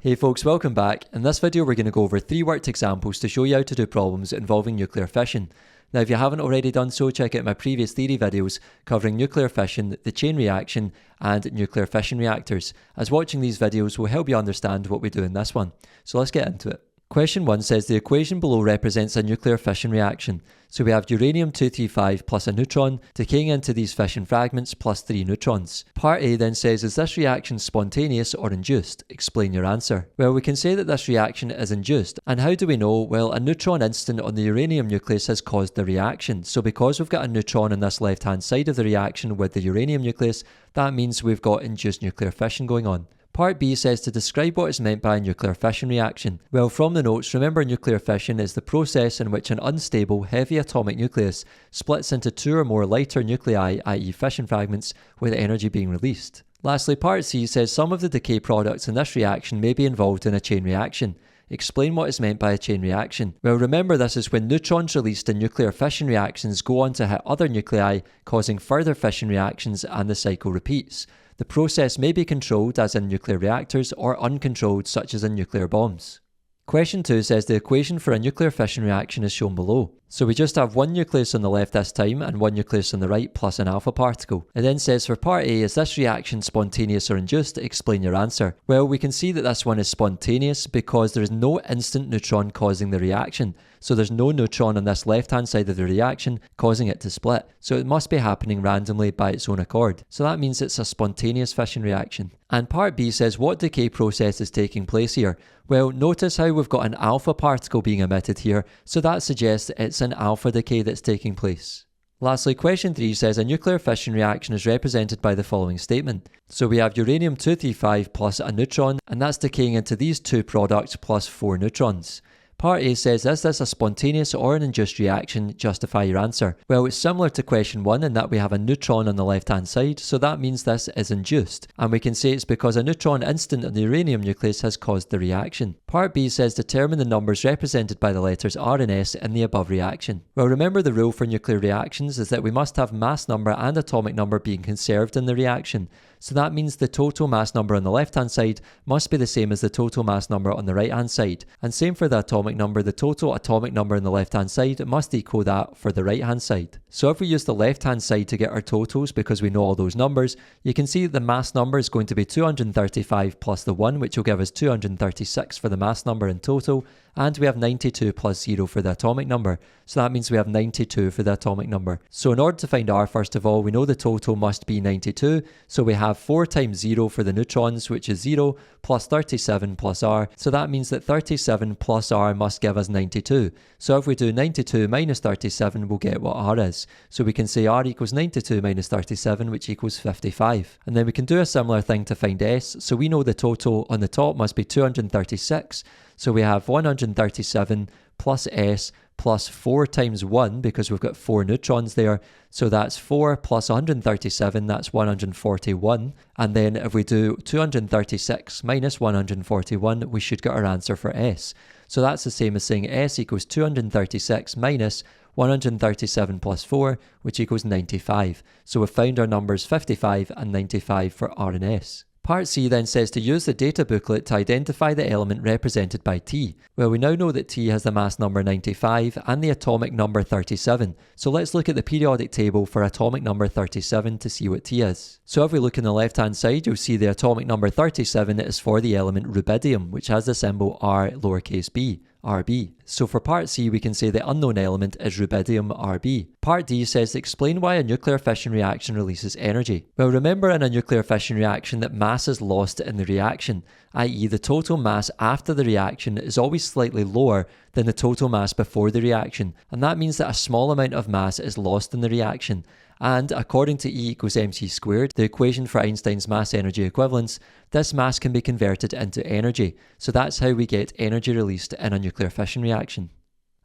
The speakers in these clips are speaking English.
Hey folks, welcome back. In this video we're going to go over 3 worked examples to show you how to do problems involving nuclear fission. Now if you haven't already done so, check out my previous theory videos covering nuclear fission, the chain reaction and nuclear fission reactors, as watching these videos will help you understand what we do in this one. So let's get into it. Question 1 says the equation below represents a nuclear fission reaction. So we have uranium-235 plus a neutron decaying into these fission fragments plus 3 neutrons. Part A then says, is this reaction spontaneous or induced? Explain your answer. Well, we can say that this reaction is induced. And how do we know? Well, a neutron instant on the uranium nucleus has caused the reaction. So because we've got a neutron on this left-hand side of the reaction with the uranium nucleus, that means we've got induced nuclear fission going on. Part B says to describe what is meant by a nuclear fission reaction. Well, from the notes, remember nuclear fission is the process in which an unstable, heavy atomic nucleus splits into 2 or more lighter nuclei, i.e. fission fragments, with energy being released. Lastly, Part C says some of the decay products in this reaction may be involved in a chain reaction. Explain what is meant by a chain reaction. Well, remember this is when neutrons released in nuclear fission reactions go on to hit other nuclei, causing further fission reactions, and the cycle repeats. The process may be controlled, as in nuclear reactors, or uncontrolled, such as in nuclear bombs. Question 2 says the equation for a nuclear fission reaction is shown below. So we just have one nucleus on the left this time and one nucleus on the right plus an alpha particle. It then says for part A, is this reaction spontaneous or induced? Explain your answer. Well, we can see that this one is spontaneous because there is no instant neutron causing the reaction. So there's no neutron on this left-hand side of the reaction causing it to split. So it must be happening randomly by its own accord. So that means it's a spontaneous fission reaction. And part B says what decay process is taking place here? Well, notice how we've got an alpha particle being emitted here, so that suggests it's an alpha decay that's taking place. Lastly, question 3 says a nuclear fission reaction is represented by the following statement. So we have uranium-235 plus a neutron, and that's decaying into these 2 products plus 4 neutrons. Part A says, is this a spontaneous or an induced reaction? Justify your answer. Well, it's similar to question 1 in that we have a neutron on the left-hand side, so that means this is induced. And we can say it's because a neutron instant on the uranium nucleus has caused the reaction. Part B says determine the numbers represented by the letters R and S in the above reaction. Well, remember the rule for nuclear reactions is that we must have mass number and atomic number being conserved in the reaction. So that means the total mass number on the left-hand side must be the same as the total mass number on the right-hand side. And same for the atomic number, the total atomic number on the left-hand side must equal that for the right-hand side. So if we use the left-hand side to get our totals because we know all those numbers, you can see that the mass number is going to be 235 plus the 1, which will give us 236 for the mass number in total. And we have 92 plus 0 for the atomic number. So that means we have 92 for the atomic number. So in order to find R, first of all, we know the total must be 92. So we have 4 times 0 for the neutrons, which is 0, plus 37 plus R. So that means that 37 plus R must give us 92. So if we do 92 minus 37, we'll get what R is. So we can say R equals 92 minus 37, which equals 55. And then we can do a similar thing to find S. So we know the total on the top must be 236. So we have 137 plus S plus 4 times 1 because we've got 4 neutrons there. So that's 4 plus 137, that's 141. And then if we do 236 minus 141, we should get our answer for S. So that's the same as saying S equals 236 minus 137 plus 4, which equals 95. So we've found our numbers 55 and 95 for R and S. Part C then says to use the data booklet to identify the element represented by T. Well, we now know that T has the mass number 95 and the atomic number 37. So let's look at the periodic table for atomic number 37 to see what T is. So if we look on the left-hand side, you'll see the atomic number 37 is for the element rubidium, which has the symbol R lowercase b. Rb. So for part C, we can say the unknown element is rubidium Rb. Part D says explain why a nuclear fission reaction releases energy. Well, remember in a nuclear fission reaction that mass is lost in the reaction, i.e. the total mass after the reaction is always slightly lower than the total mass before the reaction, and that means that a small amount of mass is lost in the reaction. And according to E equals mc squared, the equation for Einstein's mass energy equivalence, this mass can be converted into energy. So that's how we get energy released in a nuclear fission reaction.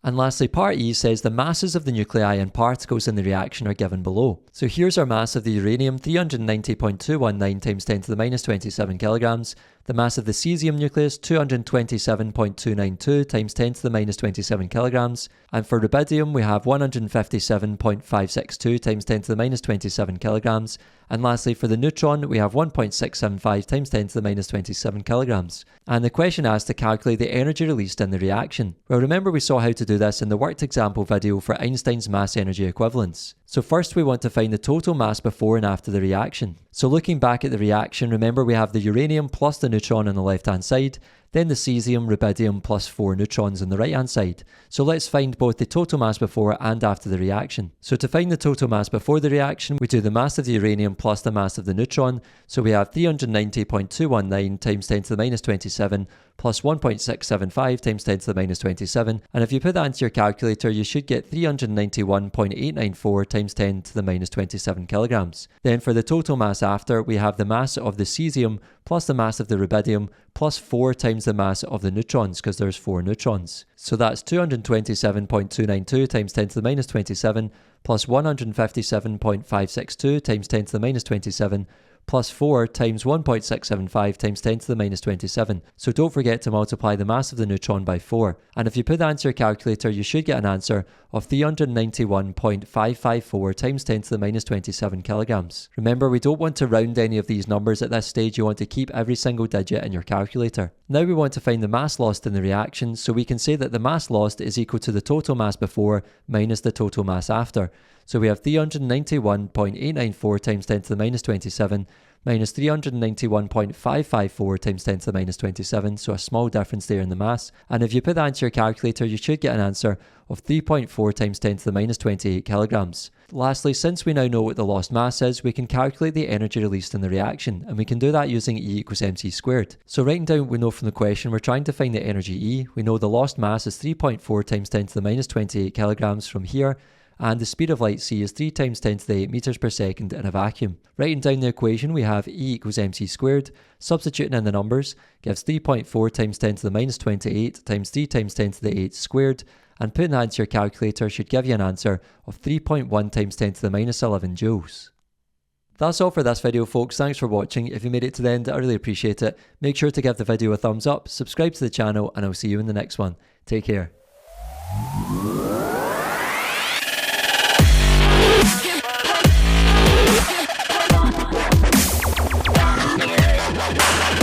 And lastly, part E says the masses of the nuclei and particles in the reaction are given below. So here's our mass of the uranium, 390.219 times 10 to the minus 27 kilograms. The mass of the cesium nucleus, 227.292 times 10 to the minus 27 kilograms. And for rubidium, we have 157.562 times 10 to the minus 27 kilograms. And lastly, for the neutron, we have 1.675 times 10 to the minus 27 kilograms. And the question asks to calculate the energy released in the reaction. Well, remember we saw how to do this in the worked example video for Einstein's mass energy equivalence. So first we want to find the total mass before and after the reaction. So looking back at the reaction, remember we have the uranium plus the neutron on the left hand side, then the cesium, rubidium plus 4 neutrons on the right hand side. So let's find both the total mass before and after the reaction. So to find the total mass before the reaction, we do the mass of the uranium plus the mass of the neutron. So we have 390.219 times 10 to the minus 27 plus 1.675 times 10 to the minus 27. And if you put that into your calculator, you should get 391.894 times 10 to the minus 27 kilograms. Then for the total mass after, we have the mass of the cesium plus the mass of the rubidium plus 4 times the mass of the neutrons, because there's 4 neutrons. So that's 227.292 times 10 to the minus 27 plus 157.562 times 10 to the minus 27 plus 4 times 1.675 times 10 to the minus 27. So don't forget to multiply the mass of the neutron by 4. And if you put that into your calculator, you should get an answer of 391.554 times 10 to the minus 27 kilograms. Remember, we don't want to round any of these numbers at this stage. You want to keep every single digit in your calculator. Now we want to find the mass lost in the reaction, so we can say that the mass lost is equal to the total mass before minus the total mass after. So we have 391.894 times 10 to the minus 27 minus 391.554 times 10 to the minus 27, so a small difference there in the mass. And if you put that into your calculator, you should get an answer of 3.4 times 10 to the minus 28 kilograms. Lastly, since we now know what the lost mass is, we can calculate the energy released in the reaction, and we can do that using E equals mc squared. So writing down what we know from the question, we're trying to find the energy E. We know the lost mass is 3.4 times 10 to the minus 28 kilograms from here, and the speed of light c is 3 times 10 to the 8 meters per second in a vacuum. Writing down the equation, we have E equals mc squared. Substituting in the numbers gives 3.4 times 10 to the minus 28 times 3 times 10 to the 8 squared, and putting that into your calculator should give you an answer of 3.1 times 10 to the minus 11 joules. That's all for this video, folks. Thanks for watching. If you made it to the end, I really appreciate it. Make sure to give the video a thumbs up, subscribe to the channel, and I'll see you in the next one. Take care.